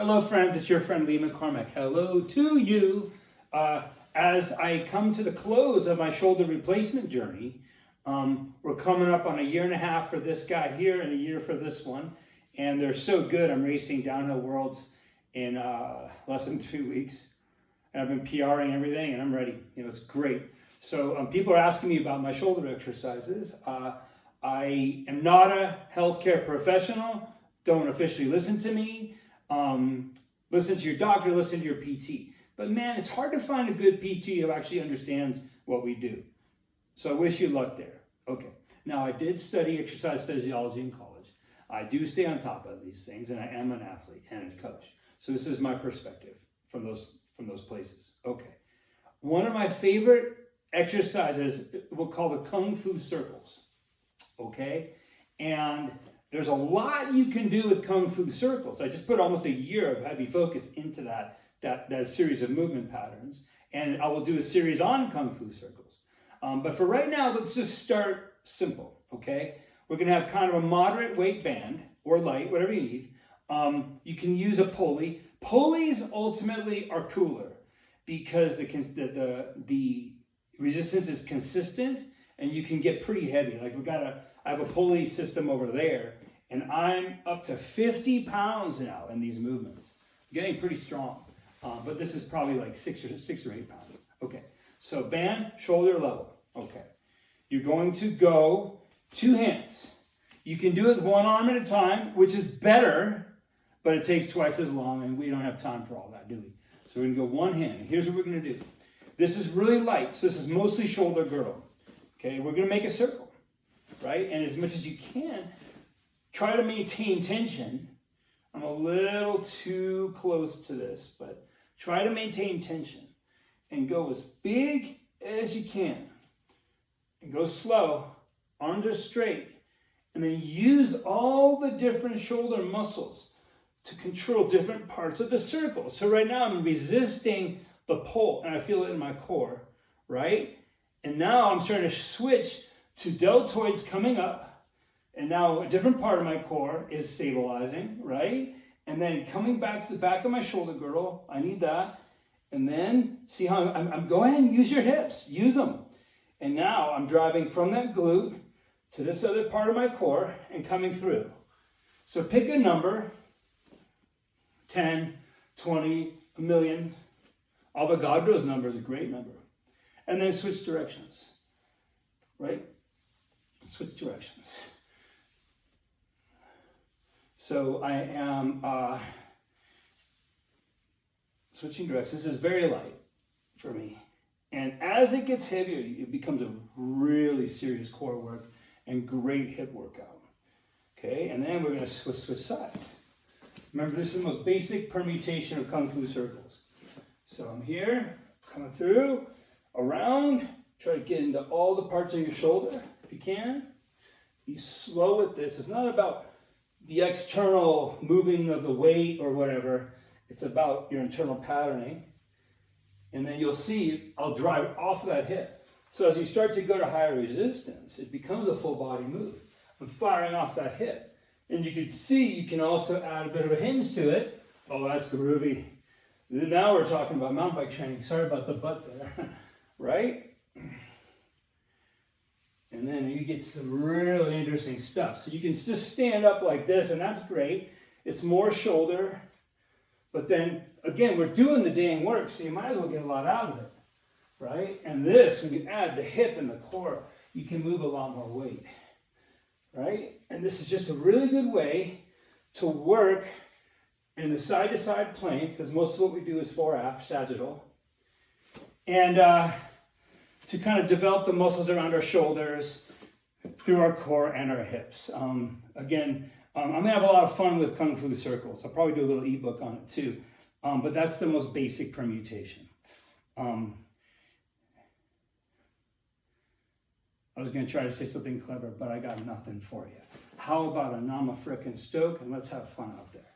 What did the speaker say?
Hello, friends. It's your friend Lee McCormick. Hello to you. As I come to the close of my shoulder replacement journey, we're coming up on a year and a half for this guy here and a year for this one. And they're so good. I'm racing downhill worlds in less than 2 weeks. And I've been PRing everything and I'm ready. It's great. So people are asking me about my shoulder exercises. I am not a healthcare professional. Don't officially listen to me. Listen to your doctor, listen to your PT. But man, it's hard to find a good PT who actually understands what we do. So I wish you luck there. Okay. Now I did study exercise physiology in college. I do stay on top of these things, and I am an athlete and a coach. So this is my perspective from those places. Okay. One of my favorite exercises we'll call the Kung Fu circles. Okay? And there's a lot you can do with Kung Fu circles. I just put almost a year of heavy focus into that series of movement patterns. And I will do a series on Kung Fu circles. But for right now, let's just start simple, okay? We're going to have kind of a moderate weight band, or light, whatever you need. You can use a pulley. Pulleys ultimately are cooler because the resistance is consistent and you can get pretty heavy. Like I have a pulley system over there, and I'm up to 50 pounds now in these movements. I'm getting pretty strong, but this is probably like 6 or 8 pounds. Okay, so band, shoulder level. Okay, you're going to go 2 hands. You can do it with 1 arm at a time, which is better, but it takes twice as long, and we don't have time for all that, do we? So we're gonna go 1 hand. Here's what we're gonna do. This is really light, so this is mostly shoulder girdle. Okay, we're gonna make a circle, right? And as much as you can, try to maintain tension. I'm a little too close to this, but try to maintain tension and go as big as you can. And go slow, arms are straight, and then use all the different shoulder muscles to control different parts of the circle. So right now I'm resisting the pull, and I feel it in my core, right? And now I'm starting to switch to deltoids coming up, and now a different part of my core is stabilizing, right? And then coming back to the back of my shoulder girdle, I need that. And then see how I'm go ahead and use your hips, use them. And now I'm driving from that glute to this other part of my core and coming through. So pick a number, 10, 20, a million. Avogadro's number is a great number. And then switch directions, right? Switch directions. So I am switching directions. This is very light for me. And as it gets heavier, it becomes a really serious core work and great hip workout. Okay, and then we're going to switch sides. Remember, this is the most basic permutation of Kung Fu circles. So I'm here, coming through, around, try to get into all the parts of your shoulder if you can. Be slow with this. It's not about the external moving of the weight or whatever. It's about your internal patterning. And then you'll see I'll drive off that hip. So as you start to go to higher resistance, it becomes a full body move. I'm firing off that hip. And you can see you can also add a bit of a hinge to it. Oh, that's groovy. Now we're talking about mountain bike training. Sorry about the butt there, right? And then you get some really interesting stuff. So you can just stand up like this, and that's great. It's more shoulder. But then, again, we're doing the dang work, so you might as well get a lot out of it, right? And this, when you add the hip and the core, you can move a lot more weight, right? And this is just a really good way to work in the side-to-side plane, because most of what we do is fore-aft, sagittal, and to kind of develop the muscles around our shoulders through our core and our hips. Again, I'm going to have a lot of fun with Kung Fu circles. I'll probably do a little ebook on it too. But that's the most basic permutation. I was going to try to say something clever, but I got nothing for you. How about a Nama frickin' Stoke, and let's have fun out there.